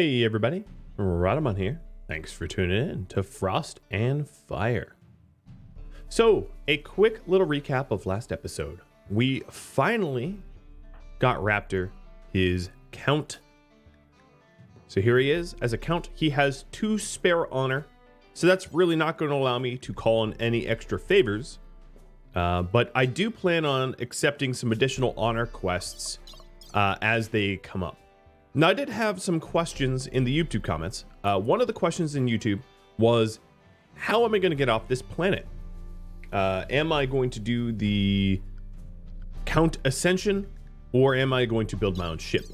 Hey everybody, Rhadamant here. Thanks for tuning in to Frost and Fire. So, a quick little recap of last episode. We finally got Raptor his count. So here he is. As a count, he has 2 spare honor. So that's really not going to allow me to call in any extra favors. But I do plan on accepting some additional honor quests as they come up. Now, I did have some questions in the YouTube comments. One of the questions in YouTube was, how am I going to get off this planet? Am I going to do the Count Ascension, or am I going to build my own ship?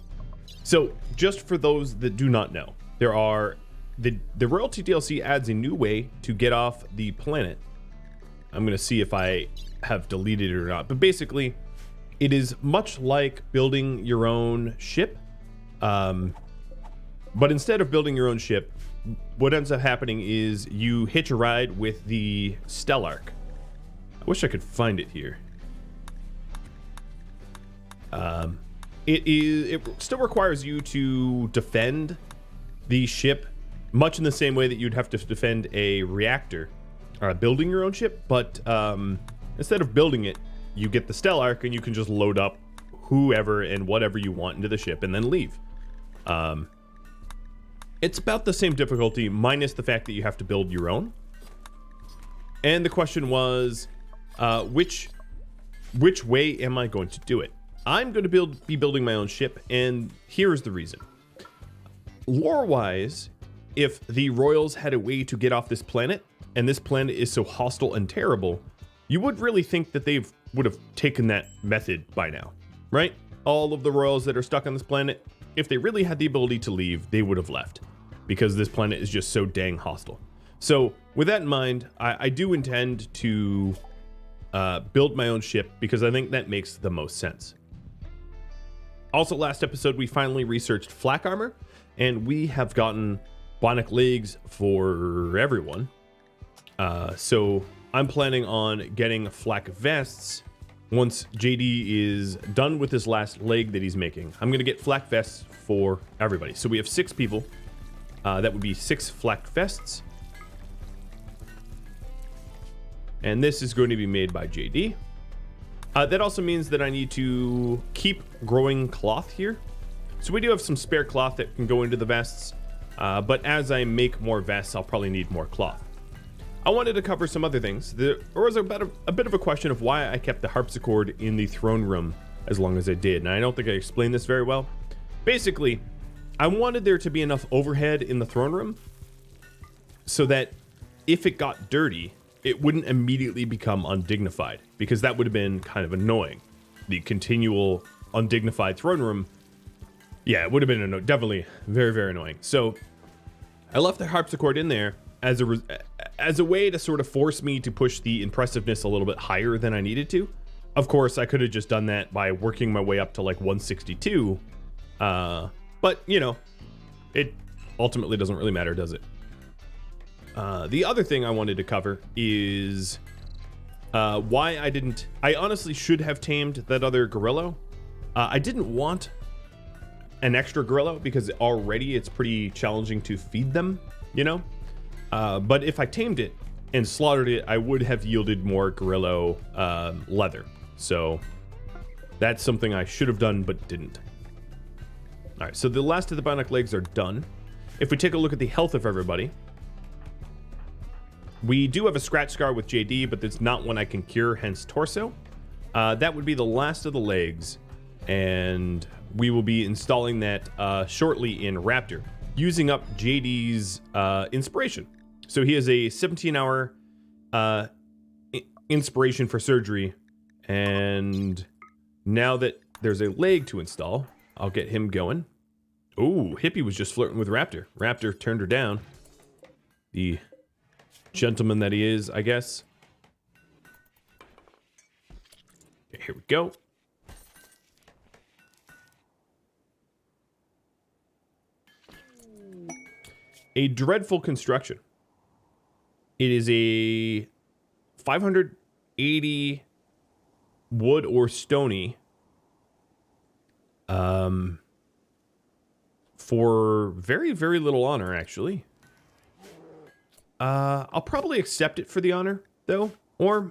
So, just for those that do not know, there are the Royalty DLC adds a new way to get off the planet. I'm going to see if I have deleted it or not. But basically, it is much like building your own ship. But instead of building your own ship, what ends up happening is you hitch a ride with the Stellark. I wish I could find it here. It still requires you to defend the ship much in the same way that you'd have to defend a reactor, building your own ship. But instead of building it, you get the Stellark and you can just load up whoever and whatever you want into the ship and then leave. It's about the same difficulty, minus the fact that you have to build your own. And the question was, which way am I going to do it? I'm going to be building my own ship, and here's the reason. Lore-wise, if the Royals had a way to get off this planet, and this planet is so hostile and terrible, you would really think that they would have taken that method by now, right? All of the Royals that are stuck on this planet, if they really had the ability to leave, they would have left, because this planet is just so dang hostile. So with that in mind, I do intend to build my own ship, because I think that makes the most sense. Also, last episode, we finally researched flak armor, and we have gotten bionic legs for everyone. So I'm planning on getting flak vests once JD is done with his last leg that he's making. I'm going to get flak vests for everybody. So we have 6 people. That would be 6 flak vests. And this is going to be made by JD. That also means that I need to keep growing cloth here. So we do have some spare cloth that can go into the vests. But as I make more vests, I'll probably need more cloth. I wanted to cover some other things. There was a bit of a question of why I kept the harpsichord in the throne room as long as I did. And I don't think I explained this very well. Basically, I wanted there to be enough overhead in the throne room so that if it got dirty, it wouldn't immediately become undignified, because that would have been kind of annoying. The continual undignified throne room, yeah, it would have been definitely very, very annoying. So I left the harpsichord in there as a way to sort of force me to push the impressiveness a little bit higher than I needed to. Of course, I could have just done that by working my way up to like 162. But, you know, it ultimately doesn't really matter, does it? The other thing I wanted to cover is why I honestly should have tamed that other Gorillo. I didn't want an extra Gorillo because already it's pretty challenging to feed them, you know? But if I tamed it and slaughtered it, I would have yielded more Gorillo leather. So that's something I should have done but didn't. All right, so the last of the bionic legs are done. If we take a look at the health of everybody, we do have a scratch scar with JD, but it's not one I can cure, hence torso. That would be the last of the legs, and we will be installing that shortly in Raptor, using up JD's inspiration. So he has a 17-hour inspiration for surgery, and now that there's a leg to install, I'll get him going. Oh, Hippie was just flirting with Raptor. Raptor turned her down. The gentleman that he is, I guess. Okay, here we go. A dreadful construction. It is a 580 wood or stony for very, very little honor, actually. I'll probably accept it for the honor, though. Or,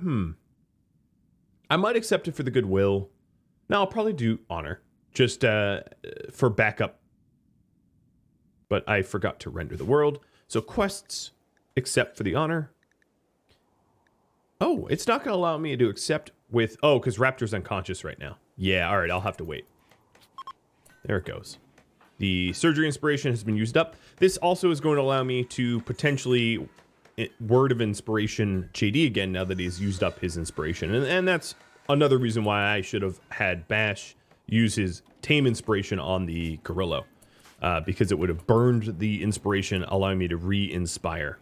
I might accept it for the goodwill. No, I'll probably do honor. Just for backup. But I forgot to render the world. So quests, accept for the honor. Oh, it's not going to allow me to accept with... Oh, because Raptor's unconscious right now. Yeah, all right, I'll have to wait. There it goes. The surgery inspiration has been used up. This also is going to allow me to potentially word of inspiration JD again now that he's used up his inspiration. And that's another reason why I should have had Bash use his tame inspiration on the Gorillo. Because it would have burned the inspiration, allowing me to re-inspire.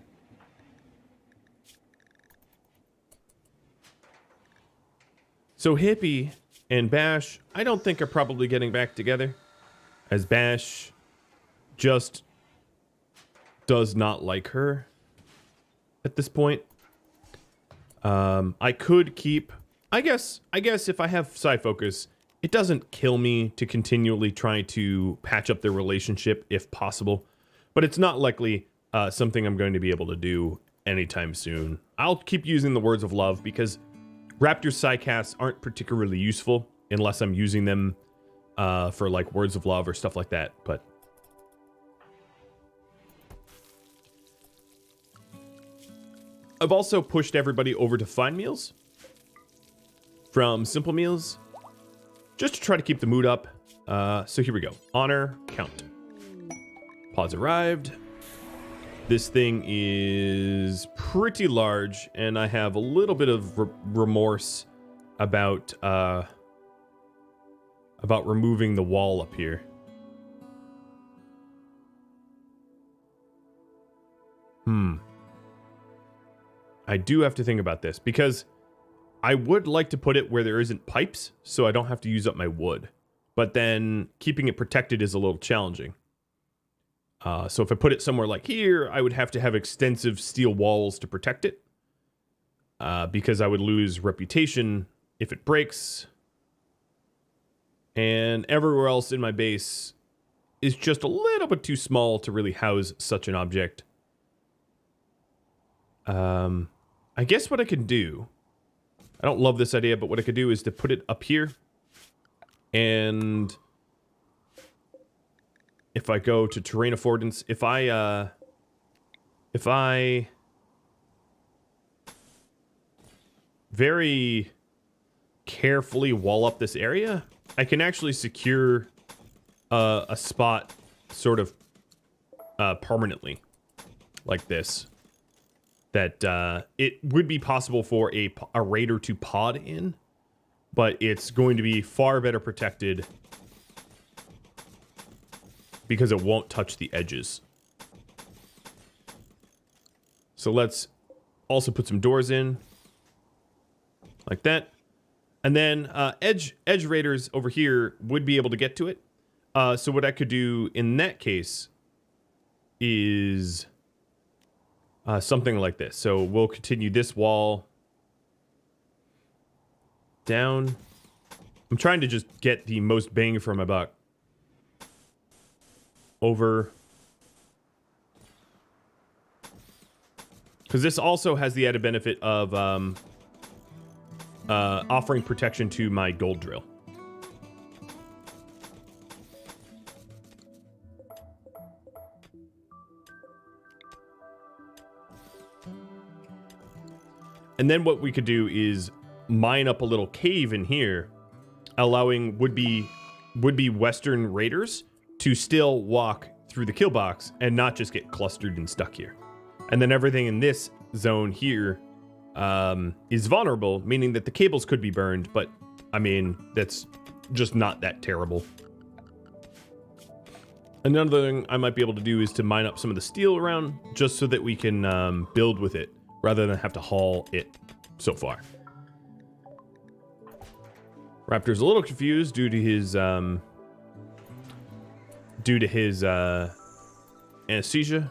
So Hippie and Bash, I don't think are probably getting back together. As Bash just does not like her at this point. I could keep... I guess if I have Psi Focus, it doesn't kill me to continually try to patch up their relationship if possible. But it's not likely something I'm going to be able to do anytime soon. I'll keep using the words of love because Raptor's Psycasts aren't particularly useful unless I'm using them for like words of love or stuff like that. But I've also pushed everybody over to Fine Meals from Simple Meals just to try to keep the mood up. So here we go. Honor count. Pods arrived. This thing is pretty large, and I have a little bit of remorse about removing the wall up here. I do have to think about this, because I would like to put it where there isn't pipes, so I don't have to use up my wood. But then keeping it protected is a little challenging. So if I put it somewhere like here, I would have to have extensive steel walls to protect it. Because I would lose reputation if it breaks. And everywhere else in my base is just a little bit too small to really house such an object. I guess what I could do... I don't love this idea, but what I could do is to put it up here. And... if I go to terrain affordance, if I very carefully wall up this area, I can actually secure a spot sort of permanently like this. That it would be possible for a raider to pod in, but it's going to be far better protected because it won't touch the edges. So let's also put some doors in like that. And then edge raiders over here would be able to get to it. So what I could do in that case is something like this. So we'll continue this wall down. I'm trying to just get the most bang for my buck. Over. Because this also has the added benefit of offering protection to my gold drill. And then what we could do is mine up a little cave in here, allowing would-be Western raiders to still walk through the kill box and not just get clustered and stuck here. And then everything in this zone here is vulnerable, meaning that the cables could be burned, but I mean, that's just not that terrible. Another thing I might be able to do is to mine up some of the steel around just so that we can build with it rather than have to haul it so far. Raptor's a little confused due to his anesthesia.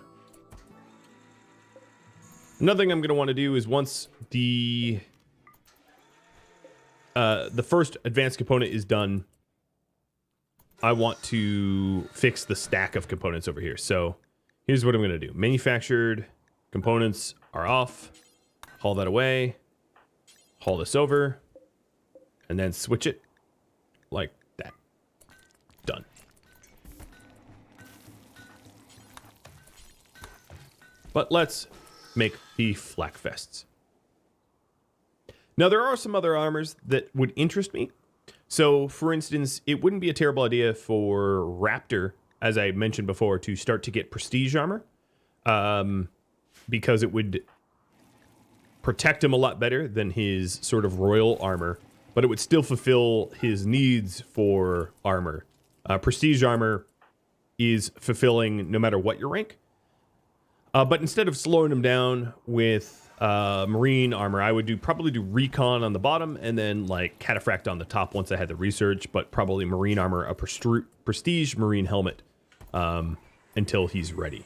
Another thing I'm going to want to do is once the first advanced component is done, I want to fix the stack of components over here. So here's what I'm going to do. Manufactured components are off. Haul that away. Haul this over. And then switch it like that. Done. But let's make the flak vests. Now, there are some other armors that would interest me. So, for instance, it wouldn't be a terrible idea for Raptor, as I mentioned before, to start to get prestige armor. Because it would protect him a lot better than his sort of royal armor. But it would still fulfill his needs for armor. Prestige armor is fulfilling no matter what your rank. But instead of slowing him down with marine armor, I would probably do recon on the bottom and then like cataphract on the top once I had the research, but probably marine armor, a prestige marine helmet until he's ready.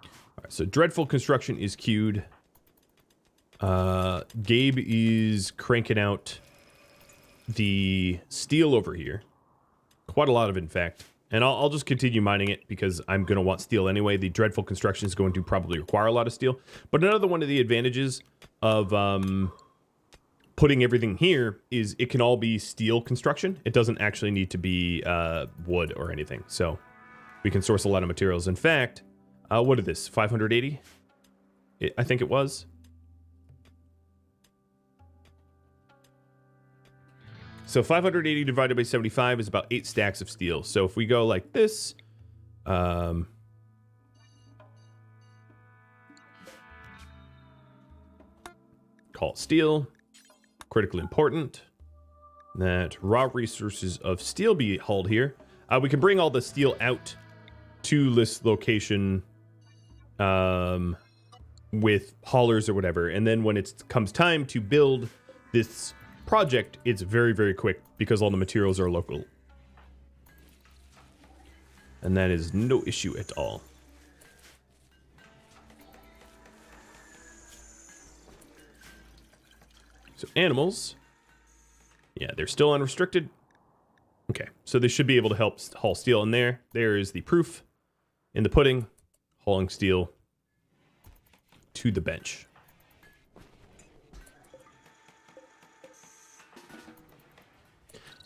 All right, so Dreadful Construction is queued. Gabe is cranking out the steel over here. Quite a lot of it, in fact. And I'll just continue mining it because I'm going to want steel anyway. The Dreadful Construction is going to probably require a lot of steel. But another one of the advantages of putting everything here is it can all be steel construction. It doesn't actually need to be wood or anything. So we can source a lot of materials. In fact, what is this? 580? I think it was. So 580 divided by 75 is about 8 stacks of steel. So if we go like this, call it steel, critically important that raw resources of steel be hauled here. We can bring all the steel out to this location with haulers or whatever. And then when it comes time to build this project, it's very, very quick because all the materials are local. And that is no issue at all. So animals. Yeah, they're still unrestricted. Okay, so they should be able to help haul steel in there. There is the proof in the pudding. Hauling steel to the bench.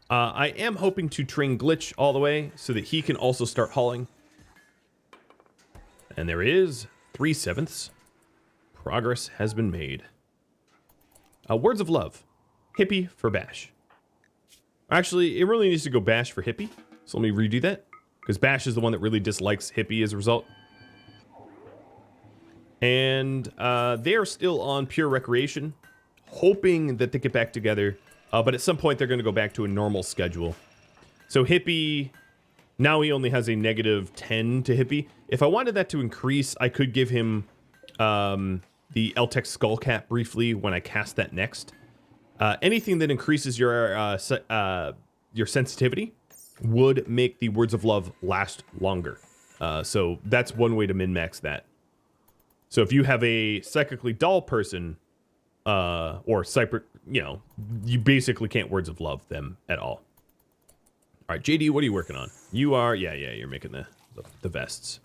I am hoping to train Glitch all the way so that he can also start hauling. And there is 3/7. Progress has been made. Words of love. Hippie for Bash. Actually, it really needs to go Bash for Hippie. So let me redo that. Because Bash is the one that really dislikes Hippie as a result. And they are still on pure recreation. Hoping that they get back together. But at some point, they're going to go back to a normal schedule. So Hippie, now he only has a -10 to Hippie. If I wanted that to increase, I could give him the Eltec Skullcap briefly when I cast that next. Anything that increases your sensitivity would make the Words of Love last longer. So that's one way to min-max that. So if you have a psychically dull person, or you basically can't Words of Love them at all. All right, JD, what are you working on? You are, yeah, you're making the vests.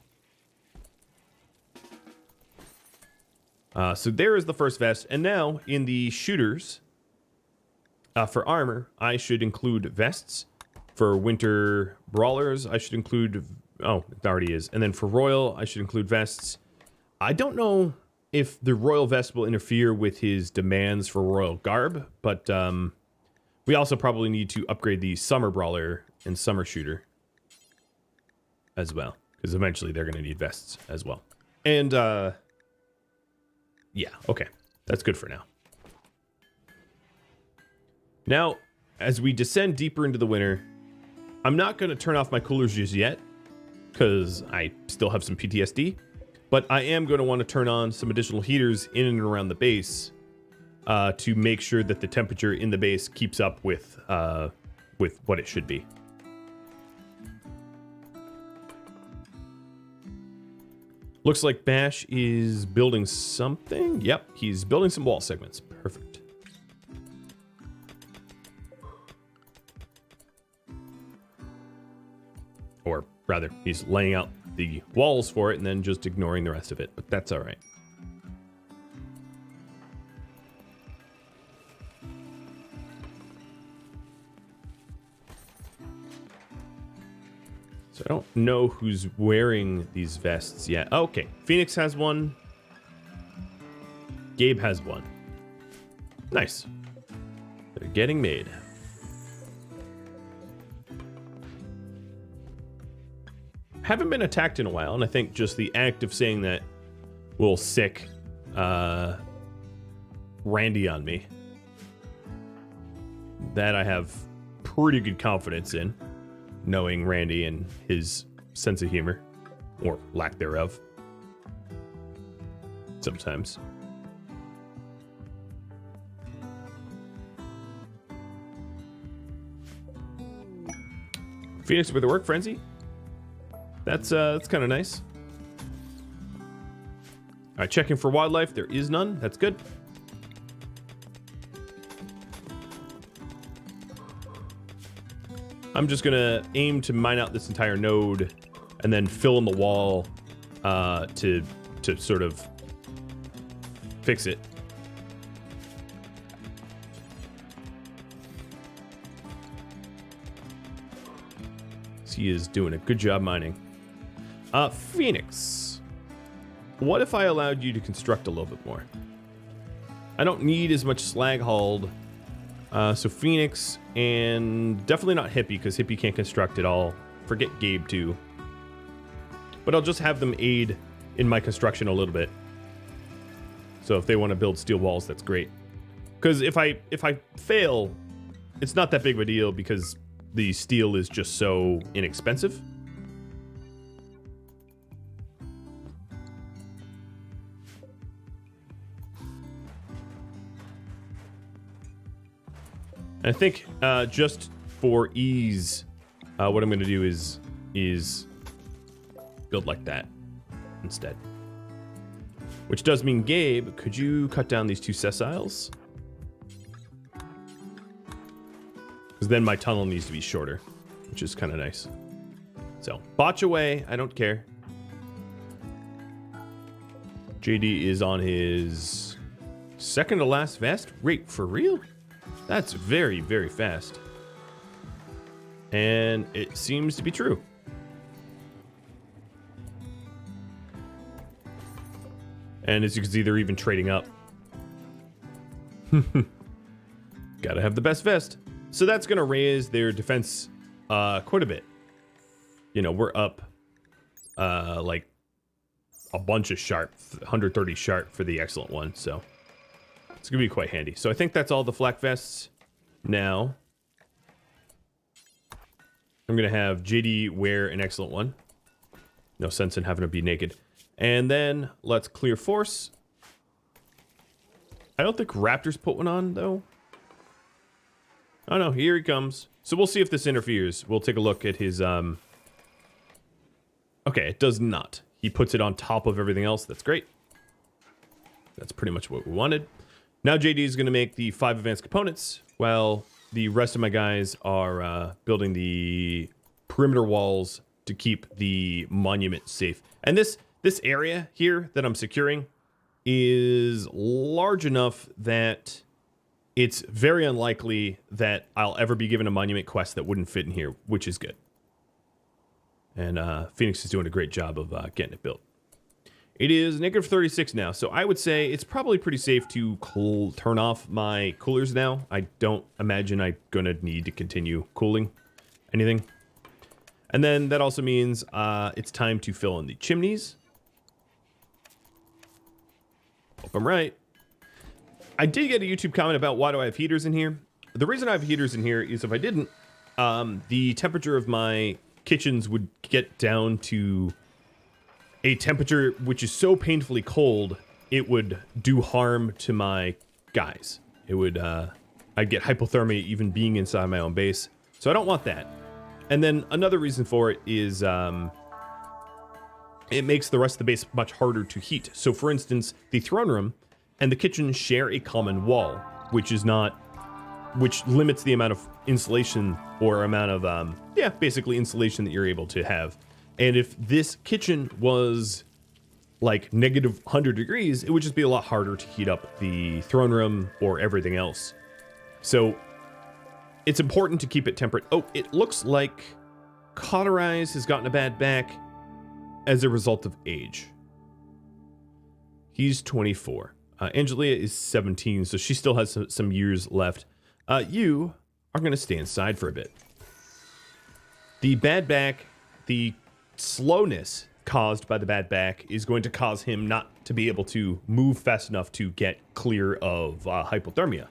So there is the first vest, and now in the shooters, for armor, I should include vests. For winter brawlers, I should include, oh, it already is. And then for royal, I should include vests. I don't know if the royal vest will interfere with his demands for royal garb, but we also probably need to upgrade the summer brawler and summer shooter as well, because eventually they're going to need vests as well. And yeah, okay, that's good for now. Now, as we descend deeper into the winter, I'm not going to turn off my coolers just yet, because I still have some PTSD. But I am going to want to turn on some additional heaters in and around the base to make sure that the temperature in the base keeps up with what it should be. Looks like Bash is building something. Yep, he's building some wall segments. Perfect. Or rather, he's laying out the walls for it and then just ignoring the rest of it. But that's all right. So I don't know who's wearing these vests yet. Okay, Phoenix has one. Gabe has one. Nice. They're getting made. Haven't been attacked in a while, and I think just the act of saying that will sick Randy on me. That I have pretty good confidence in, knowing Randy and his sense of humor, or lack thereof. Sometimes. Phoenix with the work frenzy. That's kind of nice. All right, checking for wildlife. There is none. That's good. I'm just gonna aim to mine out this entire node and then fill in the wall to sort of fix it. He is doing a good job mining. Phoenix, what if I allowed you to construct a little bit more? I don't need as much slag hauled. So Phoenix, and definitely not Hippie, because Hippie can't construct at all. Forget Gabe too. But I'll just have them aid in my construction a little bit. So if they want to build steel walls, that's great. Because if I fail, it's not that big of a deal because the steel is just so inexpensive. I think just for ease, what I'm going to do is build like that instead. Which does mean, Gabe, could you cut down these 2 sessiles? Because then my tunnel needs to be shorter, which is kind of nice. So, botch away. I don't care. JD is on his second to last vest. Wait, for real? That's very, very fast. And it seems to be true. And as you can see, they're even trading up. Gotta have the best vest. So that's going to raise their defense quite a bit. You know, we're up like a bunch of sharp, 130 sharp for the excellent one. So it's going to be quite handy. So I think that's all the flak vests. Now, I'm going to have JD wear an excellent one. No sense in having to be naked. And then let's clear force. I don't think Raptors put one on, though. Oh, no, here he comes. So we'll see if this interferes. We'll take a look at his... Okay, it does not. He puts it on top of everything else. That's great. That's pretty much what we wanted. Now JD is going to make the 5 advanced components, while the rest of my guys are building the perimeter walls to keep the monument safe. And this area here that I'm securing is large enough that it's very unlikely that I'll ever be given a monument quest that wouldn't fit in here, which is good. And Phoenix is doing a great job of getting it built. It is -36 now, so I would say it's probably pretty safe to turn off my coolers now. I don't imagine I'm gonna need to continue cooling anything. And then that also means it's time to fill in the chimneys. Hope I'm right. I did get a YouTube comment about why do I have heaters in here. The reason I have heaters in here is if I didn't, the temperature of my kitchens would get down to a temperature which is so painfully cold, it would do harm to my guys. It would, I'd get hypothermia even being inside my own base. So I don't want that. And then another reason for it is it makes the rest of the base much harder to heat. So for instance, the throne room and the kitchen share a common wall, which is not which limits the amount of insulation or amount of, basically insulation that you're able to have. And if this kitchen was like negative 100 degrees, it would just be a lot harder to heat up the throne room or everything else. So it's important to keep it temperate. Oh, it looks like Cauterize has gotten a bad back as a result of age. He's 24. Angelia is 17, so she still has some years left. You are going to stay inside for a bit. The bad back, the slowness caused by the bad back is going to cause him not to be able to move fast enough to get clear of hypothermia.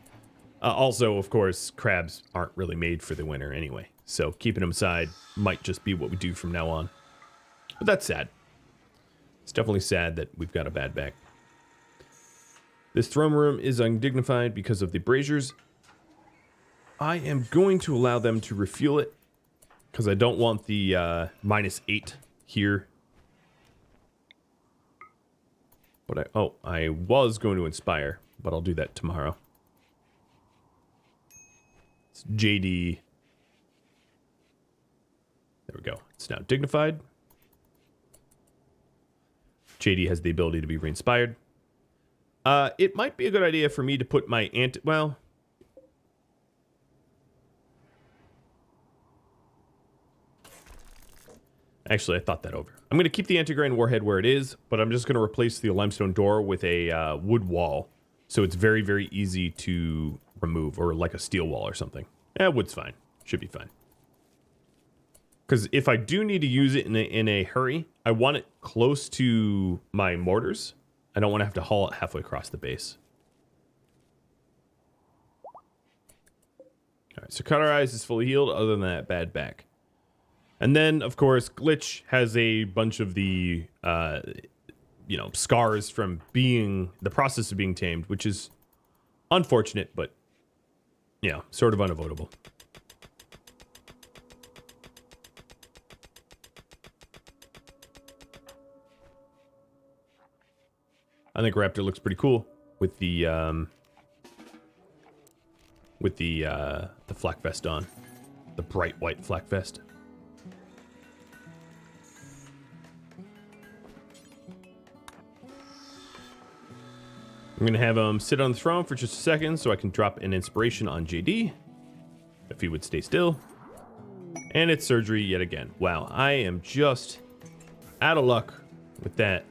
Also, of course, crabs aren't really made for the winter anyway, so keeping them aside might just be what we do from now on. But that's sad. It's definitely sad that we've got a bad back. This throne room is undignified because of the braziers. I am going to allow them to refuel it because I don't want the -8 here. But I was going to inspire, but I'll do that tomorrow. It's JD. There we go. It's now dignified. JD has the ability to be re-inspired. It might be a good idea for me to put my well, actually, I thought that over. I'm going to keep the anti-grain warhead where it is, but I'm just going to replace the limestone door with a wood wall, so it's very, very easy to remove, or like a steel wall or something. Wood's fine. Should be fine. Because if I do need to use it in a hurry, I want it close to my mortars. I don't want to have to haul it halfway across the base. All right, so Cauterize is fully healed, other than that bad back. And then, of course, Glitch has a bunch of the, scars from the process of being tamed, which is unfortunate, but, sort of unavoidable. I think Raptor looks pretty cool with the flak vest on, the bright white flak vest. I'm gonna have him sit on the throne for just a second so I can drop an inspiration on JD, if he would stay still. And it's surgery yet again. Wow, I am just out of luck with that.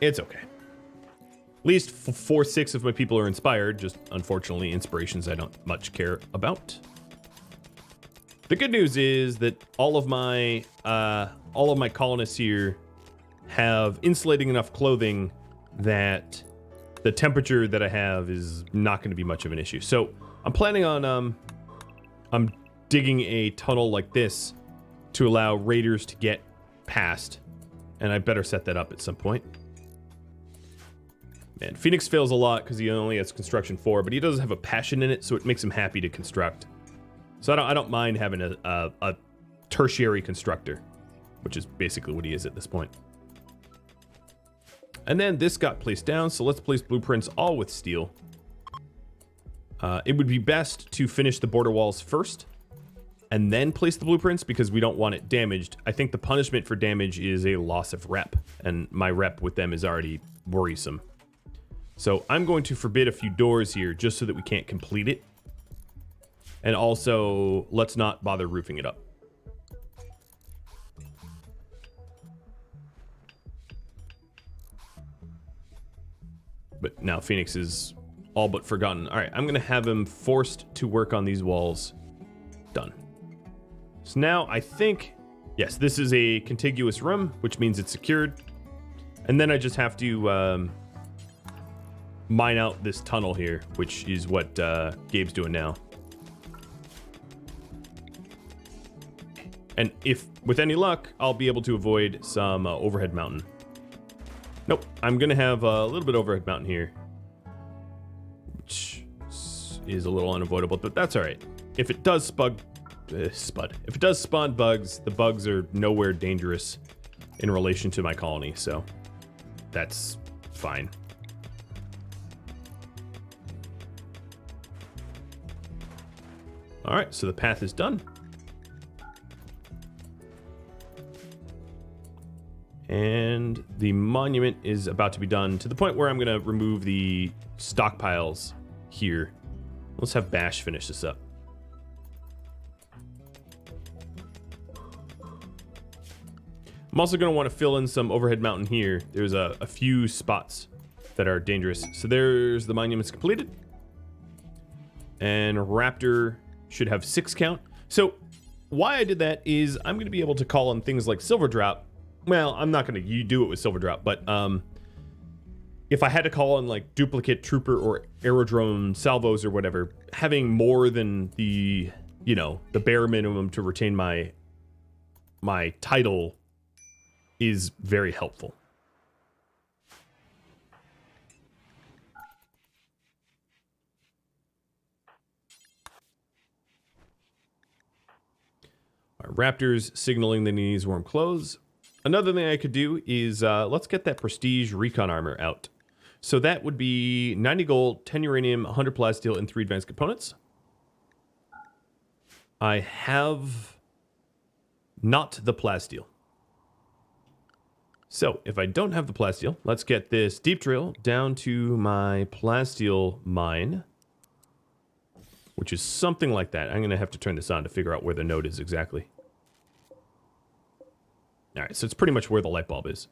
It's okay. At least 4/6 of my people are inspired. Just unfortunately, inspirations I don't much care about. The good news is that all of my colonists here have insulating enough clothing that the temperature that I have is not going to be much of an issue. So I'm planning on I'm digging a tunnel like this to allow raiders to get past, and I better set that up at some point. Man, Phoenix fails a lot because he only has construction 4, but he doesn't have a passion in it, so it makes him happy to construct. So I don't mind having a tertiary constructor, which is basically what he is at this point. And then this got placed down, so let's place blueprints all with steel. It would be best to finish the border walls first, and then place the blueprints because we don't want it damaged. I think the punishment for damage is a loss of rep, and my rep with them is already worrisome. So I'm going to forbid a few doors here just so that we can't complete it. And also, let's not bother roofing it up. But now Phoenix is all but forgotten. All right, I'm going to have him forced to work on these walls. Done. So now I think, yes, this is a contiguous room, which means it's secured. And then I just have to mine out this tunnel here, which is what Gabe's doing now. And if, with any luck, I'll be able to avoid some overhead mountain. Nope, I'm going to have a little bit overhead mountain here, which is a little unavoidable, but that's all right. If it does if it does spawn bugs, the bugs are nowhere dangerous in relation to my colony, so that's fine. All right, so the path is done. And the monument is about to be done to the point where I'm going to remove the stockpiles here. Let's have Bash finish this up. I'm also going to want to fill in some overhead mountain here. There's a few spots that are dangerous. So there's the monuments completed. And Raptor should have 6 count. So why I did that is I'm going to be able to call on things like Silver Drop. Well, I'm not going to do it with Silver Drop, but if I had to call on like duplicate trooper or aerodrome salvos or whatever, having more than the, you know, the bare minimum to retain my title is very helpful. Our Raptor's signaling that he needs warm clothes. Another thing I could do is let's get that prestige recon armor out. So that would be 90 gold, 10 uranium, 100 plasteel, and 3 advanced components. I have not the plasteel. So if I don't have the plasteel, let's get this deep drill down to my plasteel mine, which is something like that. I'm going to have to turn this on to figure out where the node is exactly. All right, so it's pretty much where the light bulb is.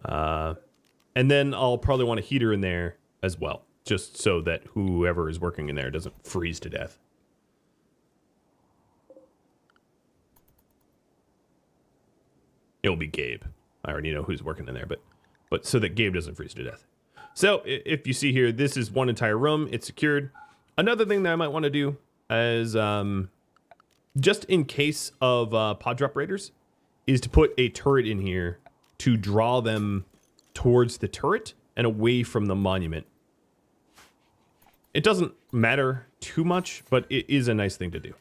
And then I'll probably want a heater in there as well, just so that whoever is working in there doesn't freeze to death. It'll be Gabe. I already know who's working in there, but so that Gabe doesn't freeze to death. So if you see here, this is one entire room. It's secured. Another thing that I might want to do is, just in case of pod drop raiders, is to put a turret in here to draw them towards the turret and away from the monument. It doesn't matter too much, but it is a nice thing to do.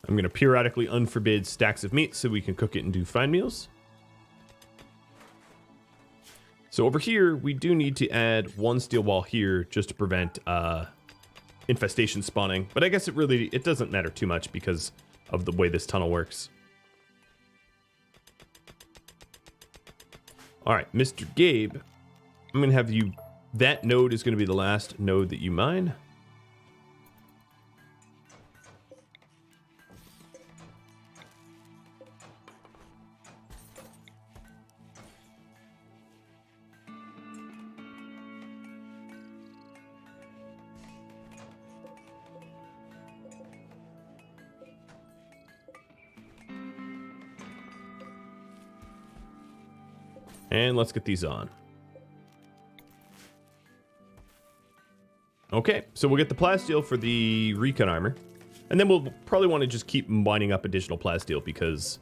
I'm going to periodically unforbid stacks of meat so we can cook it and do fine meals. So over here, we do need to add 1 steel wall here just to prevent infestation spawning. But I guess it doesn't matter too much because of the way this tunnel works. All right, Mr. Gabe, I'm going to have you... That node is going to be the last node that you mine. And let's get these on. Okay, so we'll get the plasteel for the recon armor. And then we'll probably want to just keep mining up additional plasteel because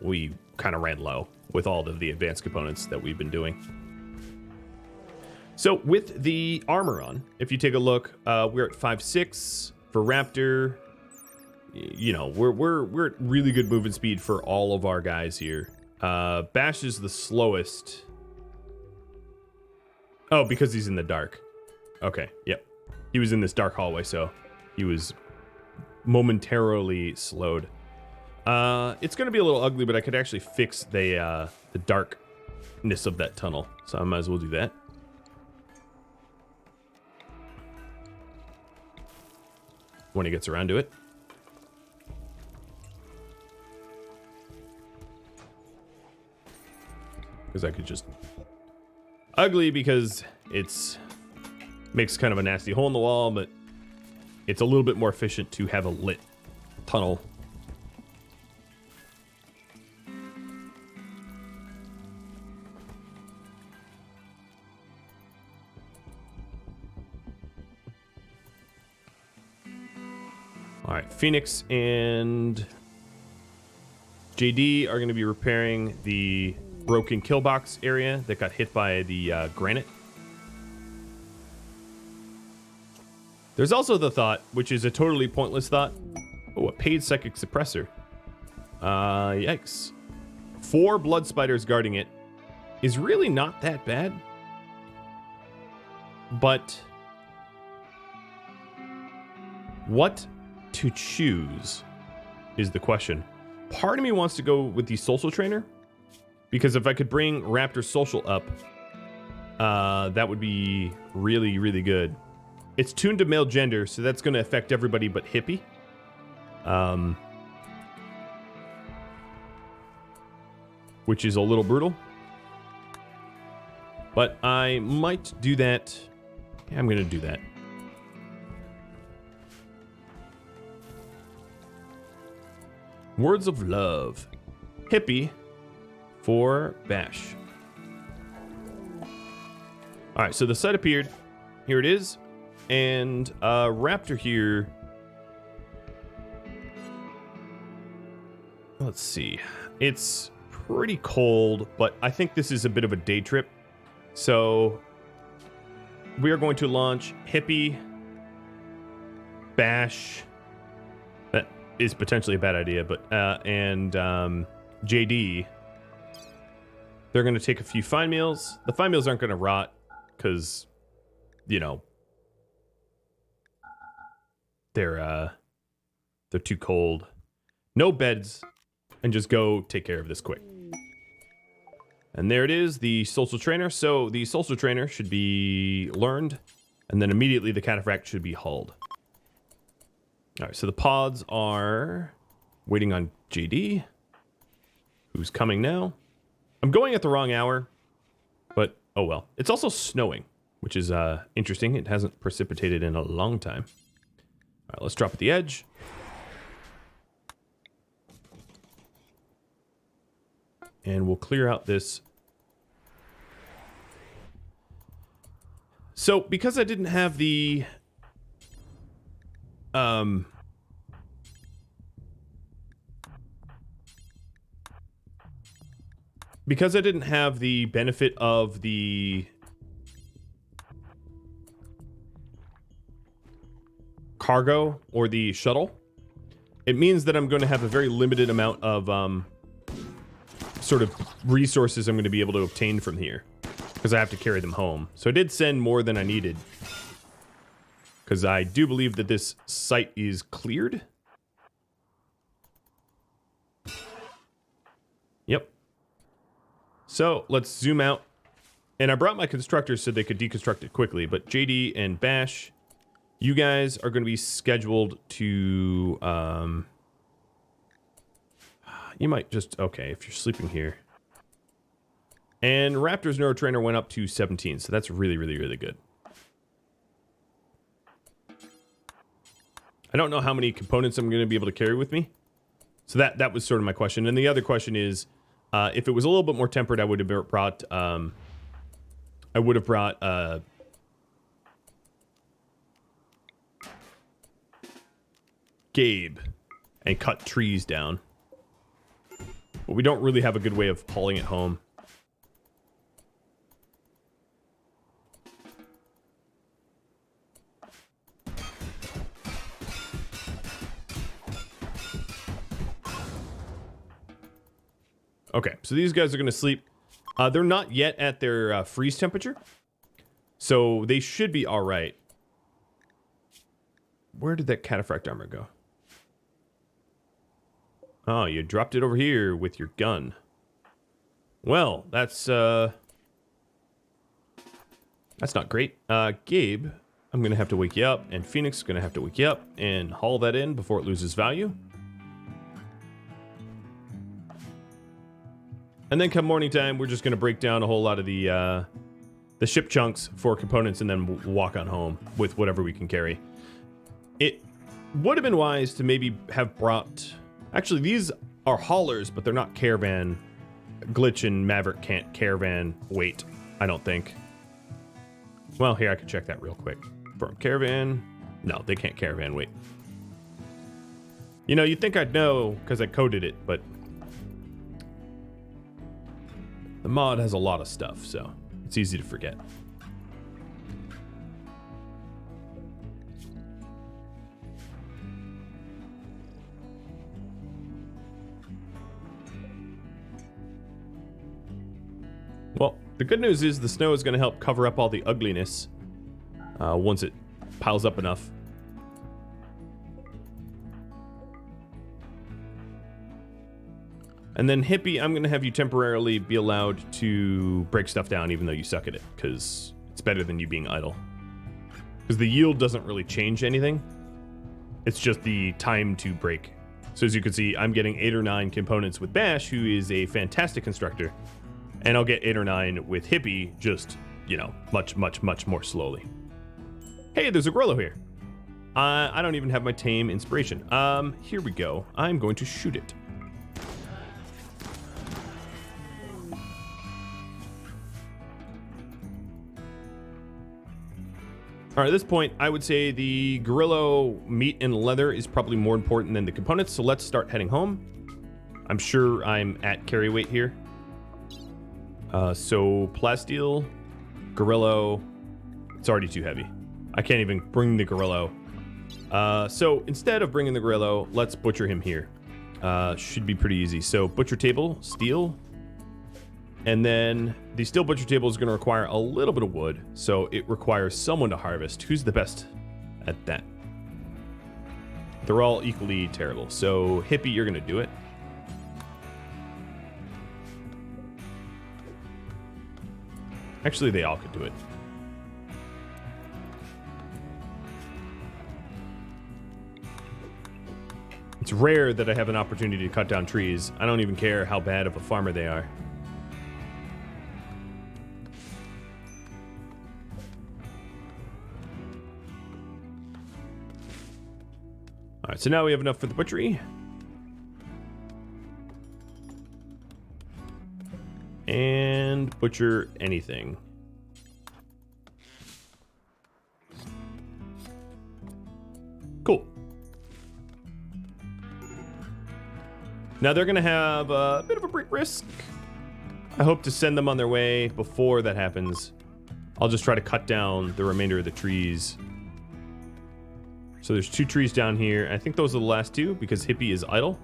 we kind of ran low with all of the advanced components that we've been doing. So with the armor on, if you take a look, we're at 5.6 for Raptor. You know, we're at really good movement speed for all of our guys here. Bash is the slowest. Oh, because he's in the dark. Okay, yep. He was in this dark hallway, so he was momentarily slowed. It's going to be a little ugly, but I could actually fix the darkness of that tunnel, so I might as well do that. When he gets around to it. Because I could just... Ugly because it's... Makes kind of a nasty hole in the wall, but it's a little bit more efficient to have a lit tunnel. All right, Phoenix and JD are going to be repairing the broken kill box area that got hit by the granite. There's also the thought, which is a totally pointless thought. Oh, a paid psychic suppressor. Yikes. 4 blood spiders guarding it is really not that bad. But what to choose is the question. Part of me wants to go with the social trainer, because if I could bring Raptor's social up, that would be really, really good. It's tuned to male gender, so that's going to affect everybody but Hippie. Which is a little brutal. But I might do that. Yeah, I'm going to do that. Words of love. Hippie for Bash. Alright, so the site appeared. Here it is. And Raptor here. Let's see. It's pretty cold, but I think this is a bit of a day trip. So we are going to launch Hippie, Bash. That is potentially a bad idea, but and JD. They're going to take a few fine meals. The fine meals aren't going to rot because, you know, they're too cold. No beds, and just go take care of this quick. And there it is, the social trainer. So the social trainer should be learned, and then immediately the cataphract should be hulled. All right, so the pods are waiting on JD, who's coming now. I'm going at the wrong hour, but oh well. It's also snowing, which is interesting. It hasn't precipitated in a long time. All right, let's drop at the edge. And we'll clear out this. So, because I didn't have the... because I didn't have the benefit of the cargo or the shuttle, it means that I'm going to have a very limited amount of sort of resources I'm going to be able to obtain from here, because I have to carry them home. So I did send more than I needed, because I do believe that this site is cleared. Yep. So let's zoom out. And I brought my constructors so they could deconstruct it quickly, but JD and Bash, you guys are going to be scheduled to... you might just... Okay, if you're sleeping here. And Raptor's neurotrainer went up to 17, so that's really, really, really good. I don't know how many components I'm going to be able to carry with me. So that was sort of my question. And the other question is, if it was a little bit more tempered, I would have brought... Gabe and cut trees down. But we don't really have a good way of hauling it home. Okay, so these guys are going to sleep. They're not yet at their freeze temperature, so they should be all right. Where did that cataphract armor go? Oh, you dropped it over here with your gun. Well, that's not great. Gabe, I'm going to have to wake you up, and Phoenix is going to have to wake you up and haul that in before it loses value. And then come morning time, we're just going to break down a whole lot of the ship chunks for components and then walk on home with whatever we can carry. It would have been wise to maybe have brought... Actually, these are haulers, but they're not caravan. Glitch and Maverick can't caravan weight, I don't think. Well, here, I can check that real quick. For caravan... No, they can't caravan weight. You know, you'd think I'd know because I coded it, but... the mod has a lot of stuff, so it's easy to forget. Well, the good news is the snow is going to help cover up all the ugliness once it piles up enough. And then Hippie, I'm going to have you temporarily be allowed to break stuff down even though you suck at it, because it's better than you being idle. Because the yield doesn't really change anything. It's just the time to break. So as you can see, I'm getting 8 or 9 components with Bash, who is a fantastic constructor. And I'll get 8 or 9 with Hippie, just, you know, much, much, much more slowly. Hey, there's a Gorilla here. I don't even have my tame inspiration. Here we go. I'm going to shoot it. All right, at this point, I would say the gorilla meat and leather is probably more important than the components, so let's start heading home. I'm sure I'm at carry weight here. So plasteel, gorilla, it's already too heavy. I can't even bring the gorilla. So instead of bringing the gorilla, let's butcher him here. Should be pretty easy. So butcher table, steel. And then the steel butcher table is going to require a little bit of wood, so it requires someone to harvest. Who's the best at that? They're all equally terrible. So Hippie, you're going to do it. Actually, they all could do it. It's rare that I have an opportunity to cut down trees. I don't even care how bad of a farmer they are. All right, so now we have enough for the butchery. And butcher anything. Cool. Now they're going to have a bit of a break risk. I hope to send them on their way before that happens. I'll just try to cut down the remainder of the trees. So there's 2 trees down here. I think those are the last 2 because Hippie is idle.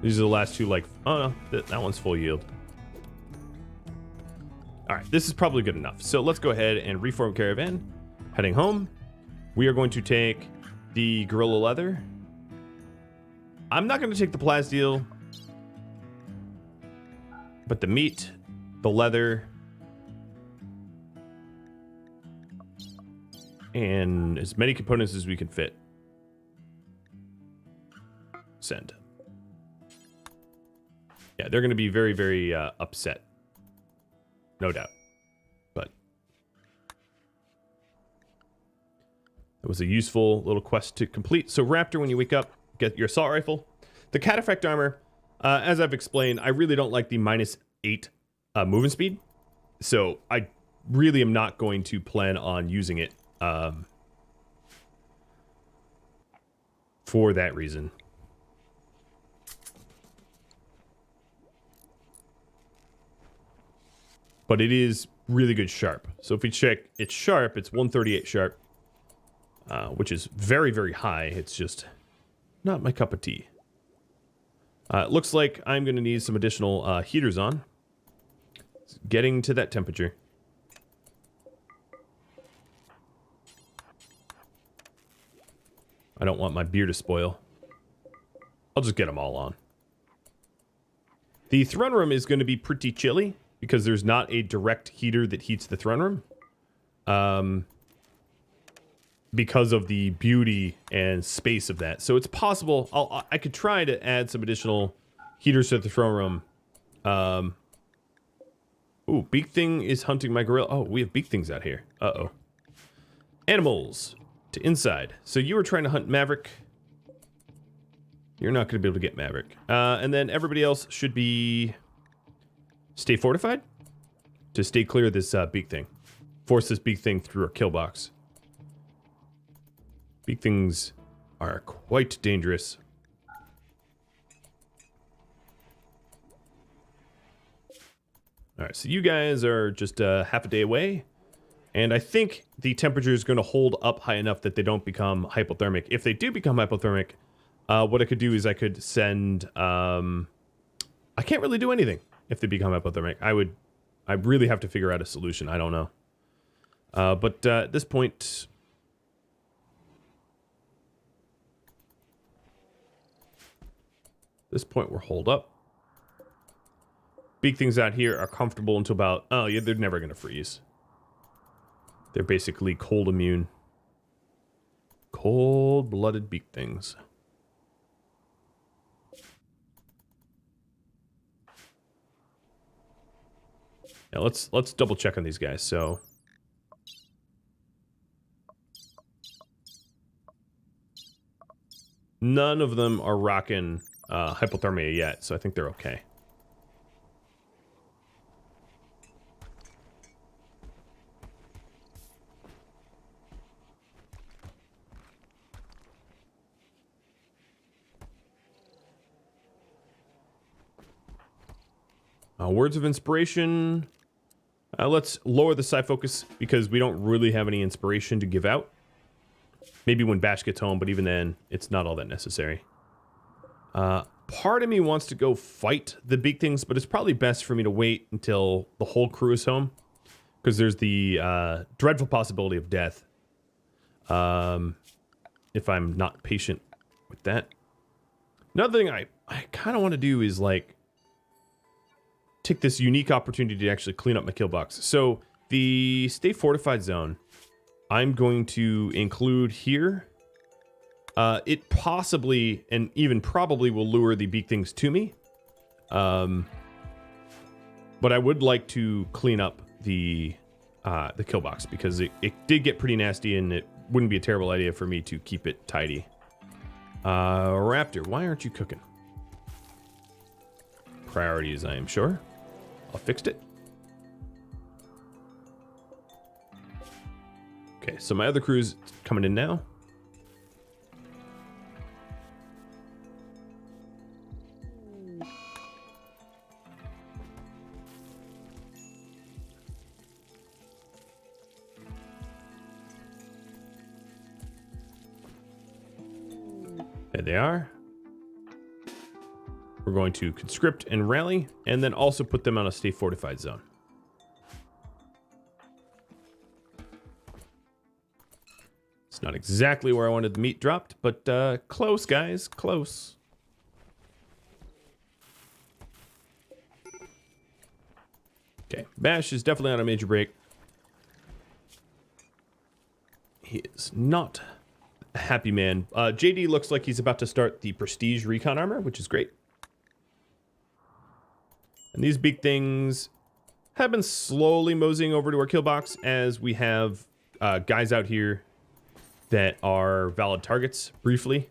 These are the last 2, like, oh no, that one's full yield. All right, this is probably good enough. So let's go ahead and reform Caravan. Heading home. We are going to take the gorilla leather. I'm not going to take the plasteel, but the meat, the leather, and as many components as we can fit. Send. Yeah, they're going to be very, very upset. No doubt. But that was a useful little quest to complete. So Raptor, when you wake up, get your assault rifle. The cataphract armor, as I've explained, I really don't like the -8 movement speed. So I really am not going to plan on using it for that reason. But it is really good sharp. So if we check it's sharp, it's 138 sharp, which is very, very high. It's just not my cup of tea. It looks like I'm going to need some additional heaters on. It's getting to that temperature. I don't want my beer to spoil. I'll just get them all on. The throne room is going to be pretty chilly because there's not a direct heater that heats the throne room. Because of the beauty and space of that. So it's possible I could try to add some additional heaters to the throne room. Ooh, Beak Thing is hunting my gorilla. Oh, we have Beak Things out here. Uh-oh. Animals to inside. So you were trying to hunt Maverick. You're not going to be able to get Maverick. And then everybody else should be stay fortified to stay clear of this Beak Thing. Force this Beak Thing through our kill box. Beak Things are quite dangerous. All right, so you guys are just half a day away. And I think the temperature is going to hold up high enough that they don't become hypothermic. If they do become hypothermic, what I could do is I could send I can't really do anything if they become hypothermic. I really have to figure out a solution. I don't know. But at this point, we're holed up. Big things out here are comfortable until about, oh yeah, they're never going to freeze. They're basically cold immune. Cold-blooded beak things. Now let's double check on these guys. So none of them are rocking hypothermia yet, so I think they're okay. Words of inspiration. Let's lower the side focus because we don't really have any inspiration to give out. Maybe when Bash gets home, but even then, it's not all that necessary. Part of me wants to go fight the big things, but it's probably best for me to wait until the whole crew is home. Because there's the dreadful possibility of death. If I'm not patient with that. Another thing I kind of want to do is, like, take this unique opportunity to actually clean up my kill box. So the stay fortified zone, I'm going to include here. It possibly and even probably will lure the beak things to me. But I would like to clean up the kill box because it did get pretty nasty and it wouldn't be a terrible idea for me to keep it tidy. Raptor, why aren't you cooking? Priorities, I am sure. I fixed it. Okay, so my other crew's coming in now. There they are. We're going to conscript and rally, and then also put them on a stay fortified zone. It's not exactly where I wanted the meat dropped, but close, guys, close. Okay, Bash is definitely on a major break. He is not a happy man. JD looks like he's about to start the Prestige Recon Armor, which is great. And these big things have been slowly moseying over to our kill box as we have guys out here that are valid targets briefly.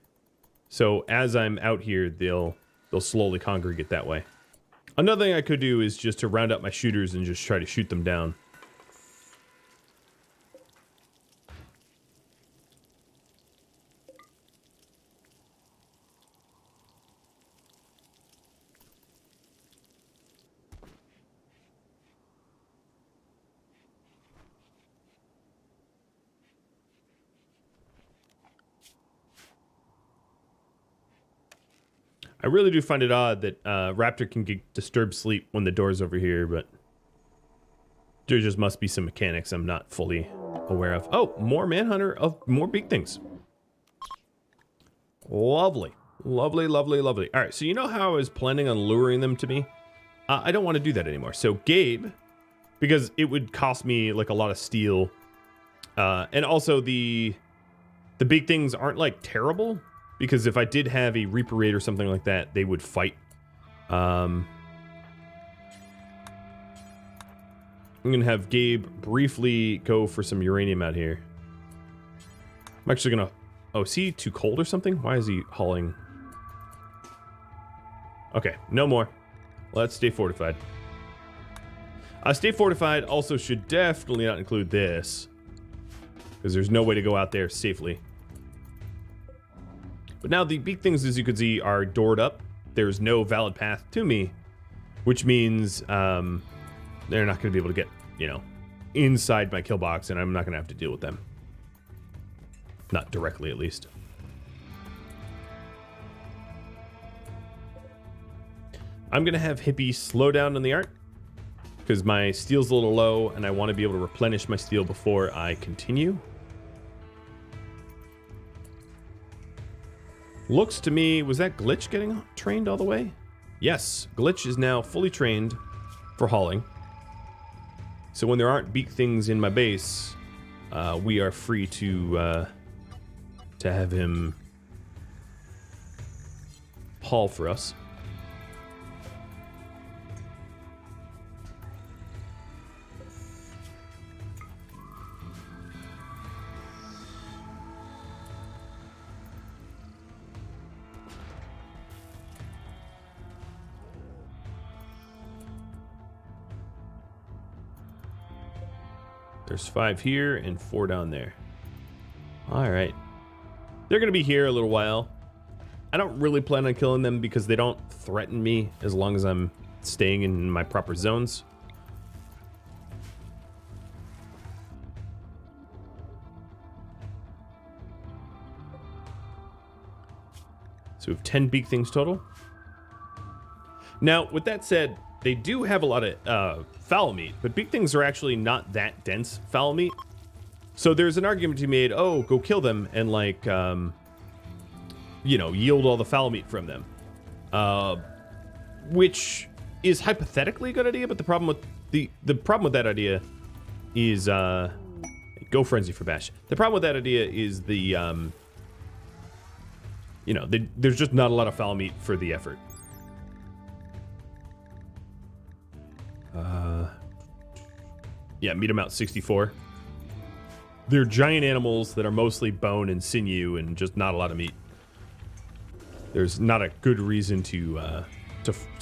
So as I'm out here, they'll slowly congregate that way. Another thing I could do is just to round up my shooters and just try to shoot them down. I really do find it odd that Raptor can get disturbed sleep when the door's over here, but there just must be some mechanics I'm not fully aware of. Oh, more Manhunter of more big things. Lovely. Lovely, lovely, lovely. All right, so you know how I was planning on luring them to me? I don't want to do that anymore. So Gabe, because it would cost me like a lot of steel, and also the big things aren't like terrible. Because if I did have a Reaper Raid or something like that, they would fight. I'm going to have Gabe briefly go for some uranium out here. I'm actually going to... Oh, is he too cold or something? Why is he hauling? Okay, no more. Let's stay fortified. Stay fortified also should definitely not include this. Because there's no way to go out there safely. But now the big things, as you can see, are doored up. There's no valid path to me, which means they're not going to be able to get, you know, inside my kill box, and I'm not going to have to deal with them. Not directly, at least. I'm going to have Hippie slow down on the art because my steel's a little low and I want to be able to replenish my steel before I continue. Looks to me, was that Glitch getting trained all the way? Yes, Glitch is now fully trained for hauling. So when there aren't beak things in my base, we are free to have him haul for us. There's 5 here and 4 down there. All right. They're going to be here a little while. I don't really plan on killing them because they don't threaten me as long as I'm staying in my proper zones. So we have 10 beak things total. Now, with that said, they do have a lot of fowl meat, but beak things are actually not that dense fowl meat. So there's an argument to be made, oh, go kill them and like, you know, yield all the fowl meat from them. Which is hypothetically a good idea, but the problem with the problem with that idea is go frenzy for bash. The problem with that idea is the you know, there's just not a lot of fowl meat for the effort. Yeah, meat amount 64. They're giant animals that are mostly bone and sinew and just not a lot of meat. There's not a good reason to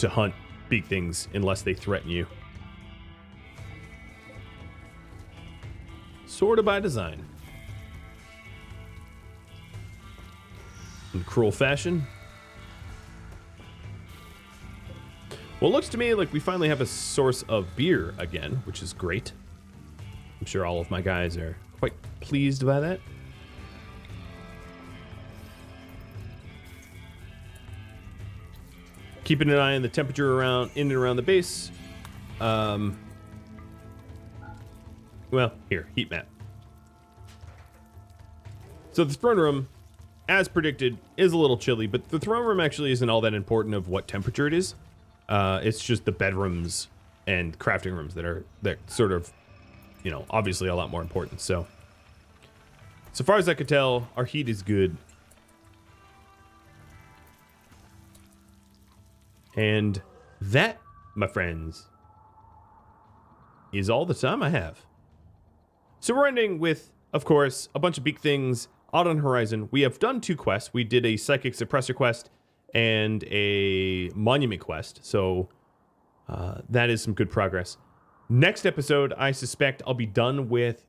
hunt beak things unless they threaten you. Sort of by design. In cruel fashion. Well, it looks to me like we finally have a source of beer again, which is great. I'm sure all of my guys are quite pleased by that. Keeping an eye on the temperature around in and around the base. Well, here, heat map. So the throne room, as predicted, is a little chilly, but the throne room actually isn't all that important of what temperature it is. It's just the bedrooms and crafting rooms that sort of, you know, obviously a lot more important. So far as I could tell, our heat is good. And that, my friends, is all the time I have. So we're ending with, of course, a bunch of beak things out on horizon. We have done 2 quests. We did a psychic suppressor quest and a monument quest. So that is some good progress. Next episode, I suspect I'll be done with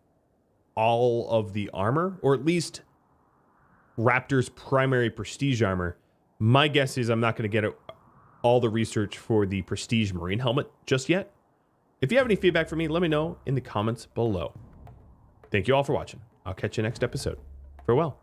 all of the armor, or at least Raptor's primary prestige armor. My guess is I'm not going to get all the research for the prestige marine helmet just yet. If you have any feedback for me, let me know in the comments below. Thank you all for watching. I'll catch you next episode. Farewell.